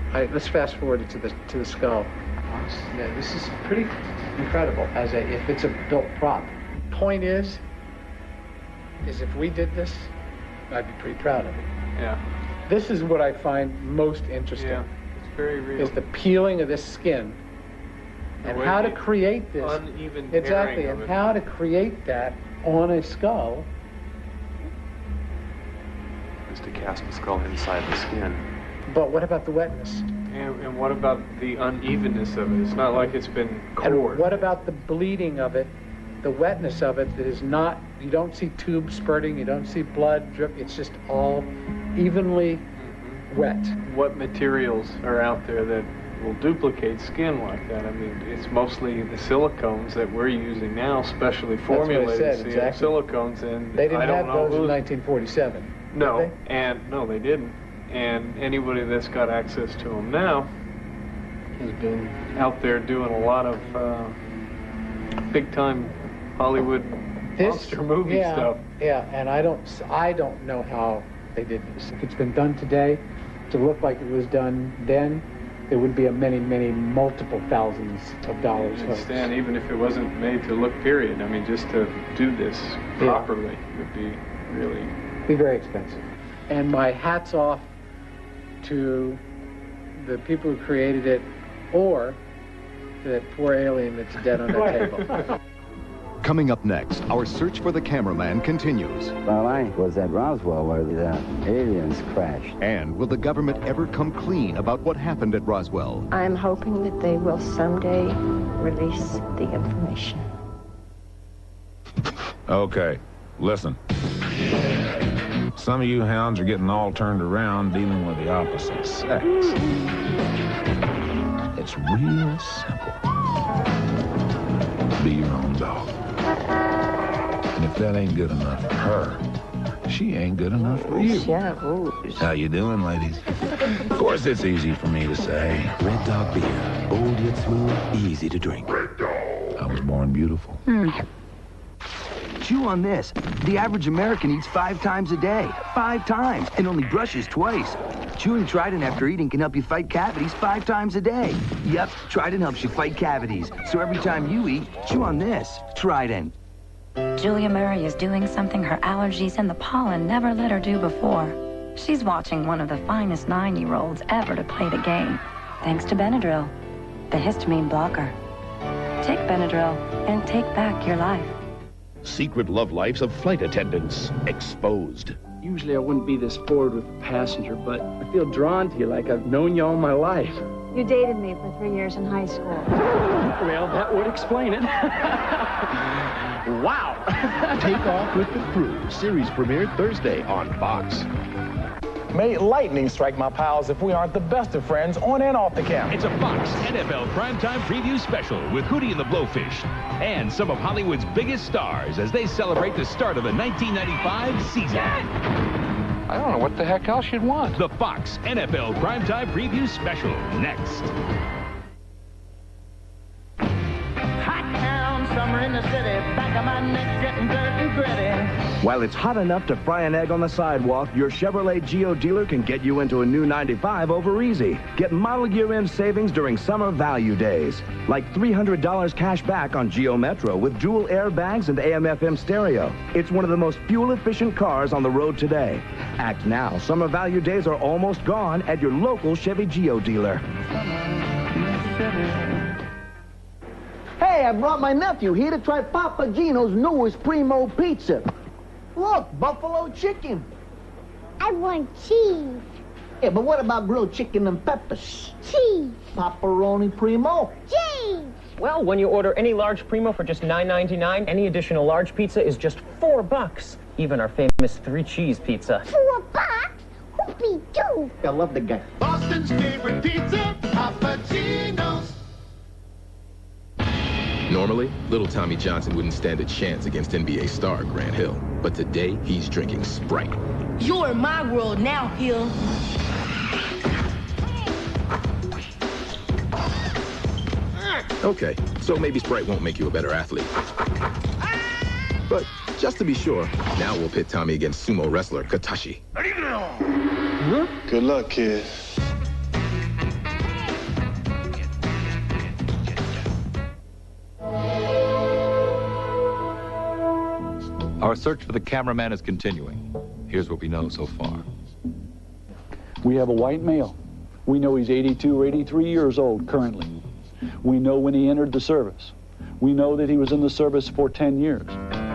All right, let's fast forward it to the skull. Yeah, this is pretty incredible if it's a built prop. Point is if we did this, I'd be pretty proud of it. Yeah. This is what I find most interesting. Yeah, it's very real. Is the peeling of this skin and how to create this. Uneven exactly, and how to create that on a skull. Is to cast the skull inside the skin. But what about the wetness? And what about the unevenness of it? It's not like it's been cored. And what about the bleeding of it, the wetness of it that is not, you don't see tubes spurting, you don't see blood drip, it's just all evenly wet. What materials are out there that will duplicate skin like that? I mean, it's mostly the silicones that we're using now, specially formulated exactly. Silicones, and they didn't have those in 1947. No, they didn't. And anybody that's got access to them now has been out there doing a lot of big-time Hollywood monster movie stuff. Yeah, and I don't know how they did this. If it's been done today to look like it was done then, it would be a many, many multiple thousands of dollars. Stan, even if it wasn't made to look period, I mean, just to do this properly would be really... Be very expensive. And my hat's off to the people who created it, or to that poor alien that's dead on that table. Coming up next, our search for the cameraman continues. Well, I was at Roswell where the aliens crashed. And will the government ever come clean about what happened at Roswell? I'm hoping that they will someday release the information. Okay, listen. Some of you hounds are getting all turned around dealing with the opposite sex. It's real simple. Be your own dog. And if that ain't good enough for her, she ain't good enough for you. How you doing, ladies? Of course, it's easy for me to say. Red Dog beer. Old yet smooth, easy to drink. I was born beautiful. Chew on this. The average American eats 5 times a day. 5 times, and only brushes twice. Chewing Trident after eating can help you fight cavities 5 times a day. Yep, Trident helps you fight cavities. So every time you eat, chew on this. Trident. Julia Murray is doing something her allergies and the pollen never let her do before. She's watching one of the finest 9-year-olds ever to play the game, thanks to Benadryl, the histamine blocker. Take Benadryl and take back your life. Secret love lives of flight attendants exposed. Usually I wouldn't be this forward with a passenger, but I feel drawn to you like I've known you all my life. You dated me for 3 years in high school. Well, that would explain it. Wow. Take Off with the Crew. Series premiered Thursday on Fox. May lightning strike, my pals, if we aren't the best of friends on and off the camera. It's a Fox NFL primetime preview special with Hootie and the Blowfish and some of Hollywood's biggest stars as they celebrate the start of the 1995 season. I don't know what the heck else you'd want. The Fox NFL primetime preview special next. Summer in the city, back of my neck getting dirt and gritty. While it's hot enough to fry an egg on the sidewalk, your Chevrolet Geo dealer can get you into a new 95 over easy. Get model year-end savings during summer value days. Like $300 cash back on Geo Metro with dual airbags and AM/FM stereo. It's one of the most fuel-efficient cars on the road today. Act now. Summer value days are almost gone at your local Chevy Geo dealer. Hey, I brought my nephew here to try Papa Gino's newest Primo Pizza. Look, buffalo chicken. I want cheese. Yeah, but what about grilled chicken and peppers? Cheese. Pepperoni Primo. Cheese. Well, when you order any large Primo for just $9.99, any additional large pizza is just $4. Even our famous 3-cheese pizza. $4? Whoopie-doo. I love the guy. Boston's favorite pizza, Papa Gino's. Normally, little Tommy Johnson wouldn't stand a chance against NBA star Grant Hill. But today, he's drinking Sprite. You're in my world now, Hill. Okay, so maybe Sprite won't make you a better athlete. But just to be sure, now we'll pit Tommy against sumo wrestler Katashi. Good luck, kid. Our search for the cameraman is continuing. Here's what we know so far. We have a white male. We know he's 82 or 83 years old currently. We know when he entered the service. We know that he was in the service for 10 years.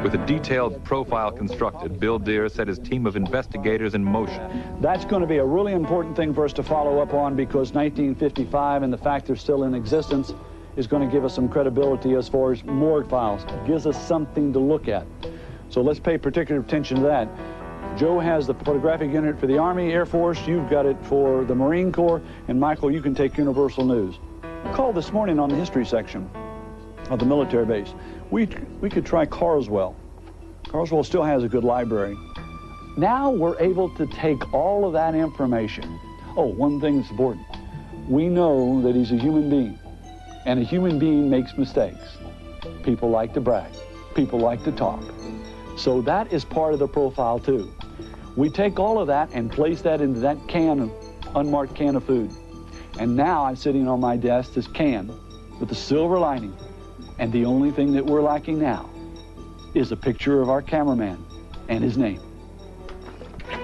With a detailed profile constructed, Bill Deere set his team of investigators in motion. That's going to be a really important thing for us to follow up on because 1955 and the fact they're still in existence is going to give us some credibility as far as morgue files. It gives us something to look at. So let's pay particular attention to that. Joe has the photographic unit for the Army, Air Force. You've got it for the Marine Corps. And Michael, you can take Universal News. I called this morning on the history section of the military base. We could try Carswell. Carswell still has a good library. Now we're able to take all of that information. Oh, one thing that's important. We know that he's a human being. And a human being makes mistakes. People like to brag. People like to talk. So that is part of the profile too. We take all of that and place that into that unmarked can of food. And now I'm sitting on my desk, this can with the silver lining. And the only thing that we're lacking now is a picture of our cameraman and his name.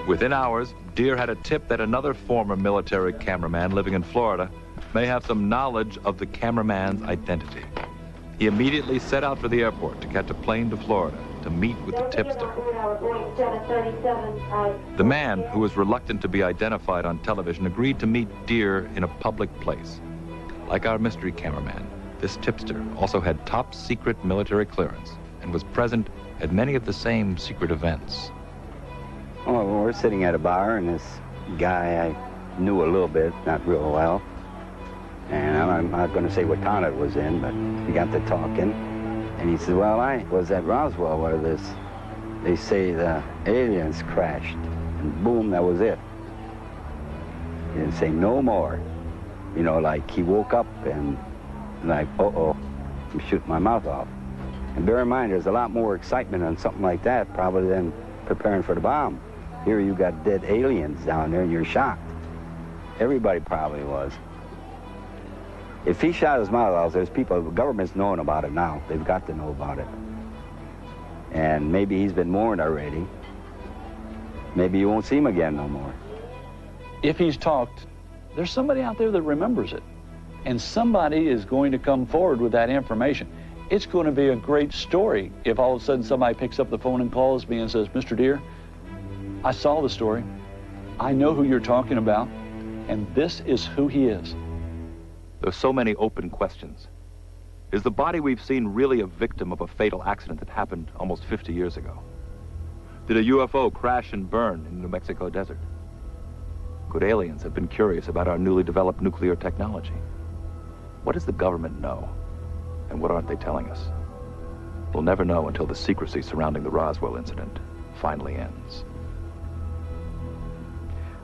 Within hours, Deere had a tip that another former military cameraman living in Florida may have some knowledge of the cameraman's identity. He immediately set out for the airport to catch a plane to Florida to meet with the tipster. The man, who was reluctant to be identified on television, agreed to meet Deere in a public place. Like our mystery cameraman, this tipster also had top secret military clearance and was present at many of the same secret events. Well, we're sitting at a bar, and this guy I knew a little bit, not real well. And I'm not going to say what town it was in, but we got to talking. And he said, well, I was at Roswell where they say the aliens crashed. And boom, that was it. He didn't say no more. You know, like he woke up and like, uh-oh, I'm shooting my mouth off. And bear in mind, there's a lot more excitement on something like that probably than preparing for the bomb. Here you got dead aliens down there and you're shocked. Everybody probably was. If he shot his mouth off, there's people, the government's knowing about it now. They've got to know about it. And maybe he's been warned already. Maybe you won't see him again no more. If he's talked, there's somebody out there that remembers it. And somebody is going to come forward with that information. It's going to be a great story if all of a sudden somebody picks up the phone and calls me and says, Mr. Deere, I saw the story. I know who you're talking about, and this is who he is. There's so many open questions. Is the body we've seen really a victim of a fatal accident that happened almost 50 years ago? Did a UFO crash and burn in the New Mexico desert? Could aliens have been curious about our newly developed nuclear technology? What does the government know, and what aren't they telling us? We'll never know until the secrecy surrounding the Roswell incident finally ends.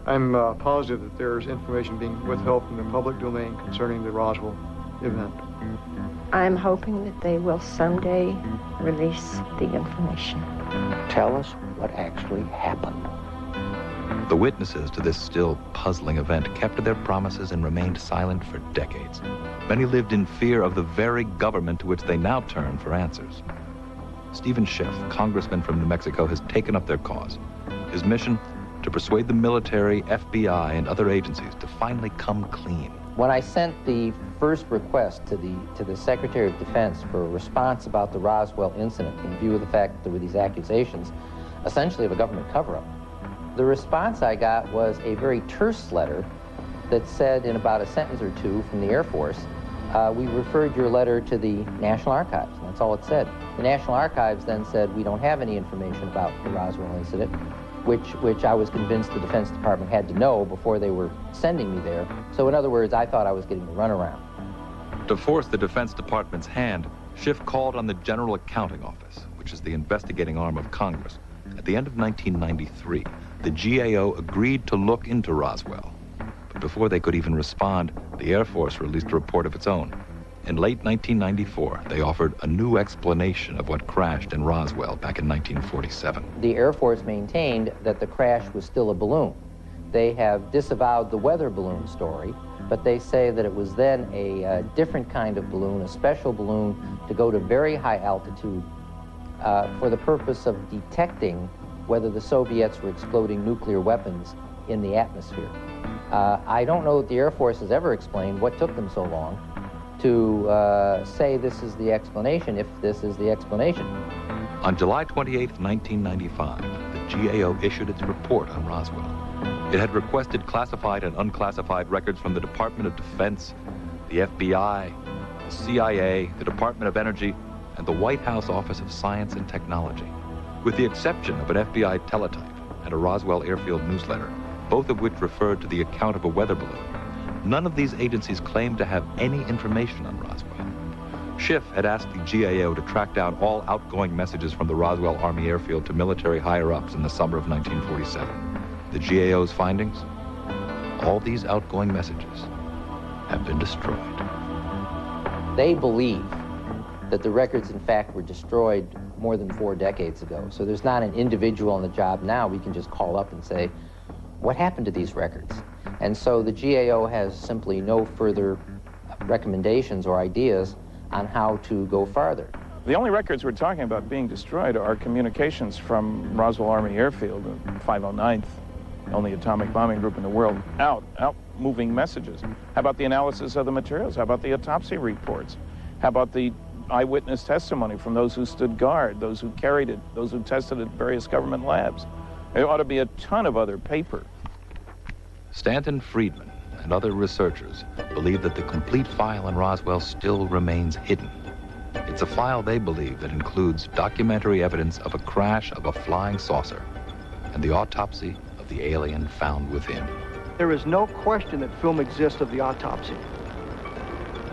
I'm positive that there's information being withheld from the public domain concerning the Roswell event. I'm hoping that they will someday release the information. Tell us what actually happened. The witnesses to this still puzzling event kept to their promises and remained silent for decades. Many lived in fear of the very government to which they now turn for answers. Stephen Schiff, congressman from New Mexico, has taken up their cause. His mission? To persuade the military, FBI, and other agencies to finally come clean. When I sent the first request to the Secretary of Defense for a response about the Roswell incident in view of the fact that there were these accusations, essentially of a government cover-up, the response I got was a very terse letter that said in about a sentence or two from the Air Force, we referred your letter to the National Archives. And that's all it said. The National Archives then said, we don't have any information about the Roswell incident, which I was convinced the Defense Department had to know before they were sending me there. So in other words, I thought I was getting the runaround. To force the Defense Department's hand, Schiff called on the General Accounting Office, which is the investigating arm of Congress. At the end of 1993, the GAO agreed to look into Roswell. But before they could even respond, the Air Force released a report of its own. In late 1994, they offered a new explanation of what crashed in Roswell back in 1947. The Air Force maintained that the crash was still a balloon. They have disavowed the weather balloon story, but they say that it was then a different kind of balloon, a special balloon to go to very high altitude for the purpose of detecting whether the Soviets were exploding nuclear weapons in the atmosphere. I don't know that the Air Force has ever explained what took them so long to say this is the explanation, if this is the explanation. On July 28, 1995, the GAO issued its report on Roswell. It had requested classified and unclassified records from the Department of Defense, the FBI, the CIA, the Department of Energy, and the White House Office of Science and Technology. With the exception of an FBI teletype and a Roswell Airfield newsletter, both of which referred to the account of a weather balloon, none of these agencies claimed to have any information on Roswell. Schiff had asked the GAO to track down all outgoing messages from the Roswell Army Airfield to military higher-ups in the summer of 1947. The GAO's findings? All these outgoing messages have been destroyed. They believe that the records, in fact, were destroyed more than 4 decades ago. So there's not an individual on the job now we can just call up and say, what happened to these records? And so the GAO has simply no further recommendations or ideas on how to go farther. The only records we're talking about being destroyed are communications from Roswell Army Airfield, 509th, only atomic bombing group in the world, out moving messages. How about the analysis of the materials? How about the autopsy reports? How about the eyewitness testimony from those who stood guard, those who carried it, those who tested it at various government labs? There ought to be a ton of other paper. Stanton Friedman and other researchers believe that the complete file on Roswell still remains hidden. It's a file they believe that includes documentary evidence of a crash of a flying saucer and the autopsy of the alien found within. There is no question that film exists of the autopsy.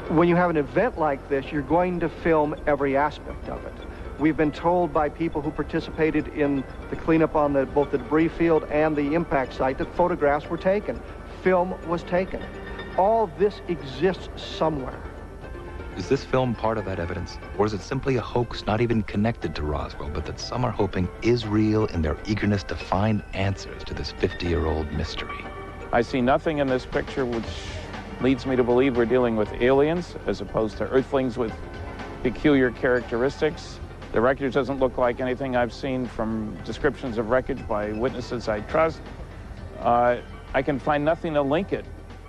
When you have an event like this, you're going to film every aspect of it. We've been told by people who participated in the cleanup on both the debris field and the impact site that photographs were taken. Film was taken. All this exists somewhere. Is this film part of that evidence? Or is it simply a hoax not even connected to Roswell, but that some are hoping is real in their eagerness to find answers to this 50-year-old mystery? I see nothing in this picture which leads me to believe we're dealing with aliens as opposed to Earthlings with peculiar characteristics. The wreckage doesn't look like anything I've seen from descriptions of wreckage by witnesses I trust. I can find nothing to link it.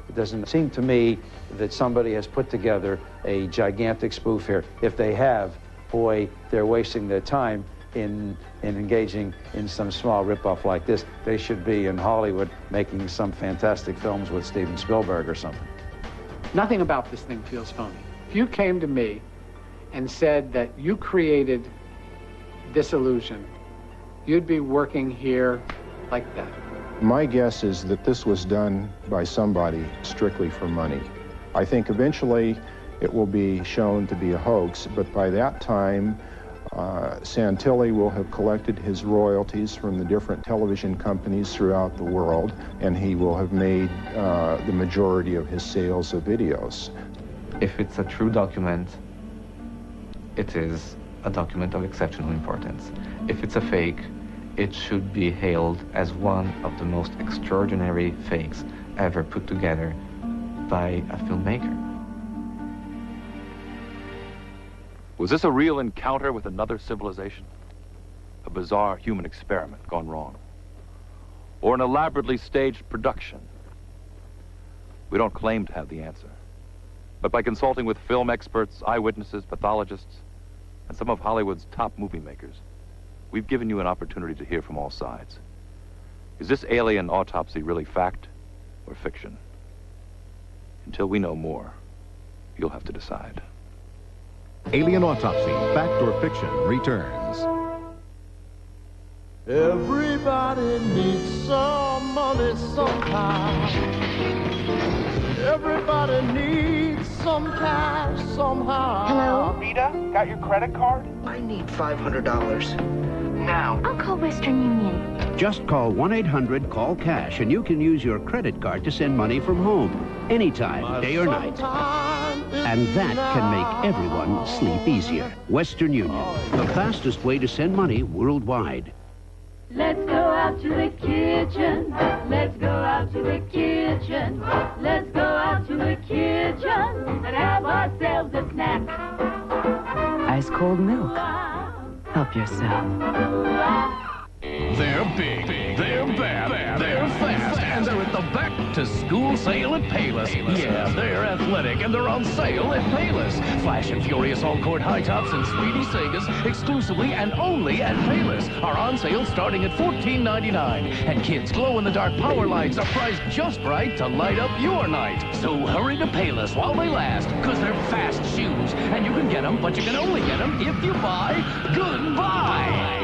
It doesn't seem to me that somebody has put together a gigantic spoof here. If they have, boy, they're wasting their time in engaging in some small ripoff like this. They should be in Hollywood making some fantastic films with Steven Spielberg or something. Nothing about this thing feels phony. If you came to me and said that you created this illusion, you'd be working here like that. My guess is that this was done by somebody strictly for money. I think eventually it will be shown to be a hoax, but by that time, Santilli will have collected his royalties from the different television companies throughout the world, and he will have made the majority of his sales of videos. If it's a true document, it is a document of exceptional importance. If it's a fake, it should be hailed as one of the most extraordinary fakes ever put together by a filmmaker. Was this a real encounter with another civilization? A bizarre human experiment gone wrong? Or an elaborately staged production? We don't claim to have the answer. But by consulting with film experts, eyewitnesses, pathologists, and some of Hollywood's top movie makers, we've given you an opportunity to hear from all sides. Is this alien autopsy really fact or fiction? Until we know more, you'll have to decide. Alien Autopsy, Fact or Fiction, returns. Everybody needs some money sometime. Everybody needs some cash somehow. Hello? Rita, got your credit card? I need $500. Now. I'll call Western Union. Just call 1-800-CALL-CASH and you can use your credit card to send money from home, anytime, day or night. And that can make everyone sleep easier. Western Union, the fastest way to send money worldwide. Let's go out to the kitchen. Let's go out to the kitchen. Let's go out to the kitchen and have ourselves a snack. Ice cold milk. Help yourself. They're big, they're bad, they're fast, and they're at the back-to-school sale at Payless. Yeah, they're athletic, and they're on sale at Payless. Flash and Furious All-Court High Tops and Speedy Segas, exclusively and only at Payless, are on sale starting at $14.99. And kids' glow-in-the-dark power lights are priced just right to light up your night. So hurry to Payless while they last, because they're fast shoes, and you can get them, but you can only get them if you buy Goodbye.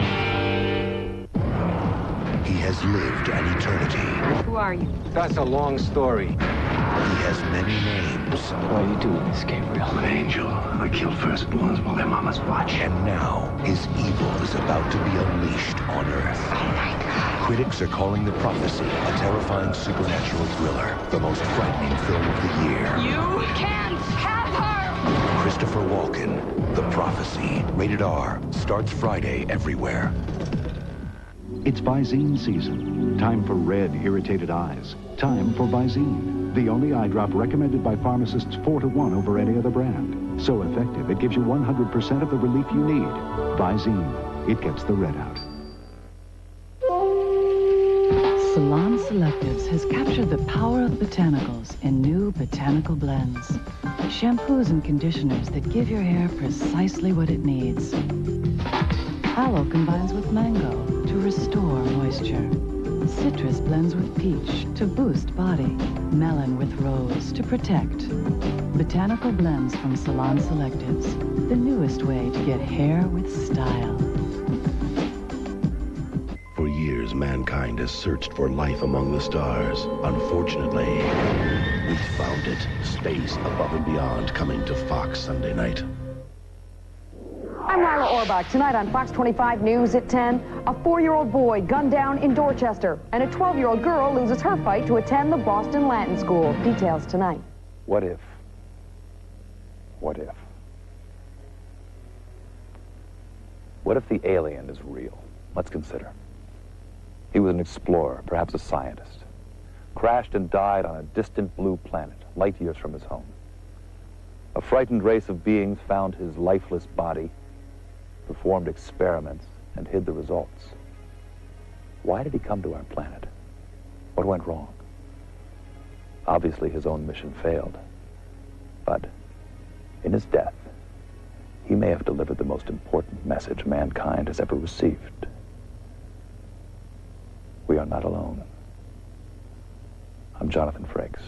He has lived an eternity. Who are you? That's a long story. He has many names. What are you doing this, Gabriel? I'm an angel. I kill firstborns while their mamas watch. And now, his evil is about to be unleashed on Earth. Oh my God. Critics are calling The Prophecy a terrifying supernatural thriller, the most frightening film of the year. You can't have her! Christopher Walken, The Prophecy, rated R, starts Friday everywhere. It's Visine season. Time for red, irritated eyes. Time for Visine, the only eye drop recommended by pharmacists 4-to-1 over any other brand. So effective, it gives you 100% of the relief you need. Visine, it gets the red out. Salon Selectives has captured the power of botanicals in new botanical blends. Shampoos and conditioners that give your hair precisely what it needs. Aloe combines with mango to restore moisture. Citrus blends with peach to boost body. Melon with rose to protect. Botanical blends from Salon Selectives, the newest way to get hair with style. For years, mankind has searched for life among the stars. Unfortunately, we found it. Space Above and Beyond, coming to Fox Sunday night. I'm Lila Orbach. Tonight on Fox 25 News at 10, a 4-year-old boy gunned down in Dorchester, and a 12-year-old girl loses her fight to attend the Boston Latin School. Details tonight. What if? What if? What if the alien is real? Let's consider. He was an explorer, perhaps a scientist. Crashed and died on a distant blue planet, light years from his home. A frightened race of beings found his lifeless body, performed experiments and hid the results. Why did he come to our planet? What went wrong? Obviously, his own mission failed. But in his death, he may have delivered the most important message mankind has ever received. We are not alone. I'm Jonathan Frakes.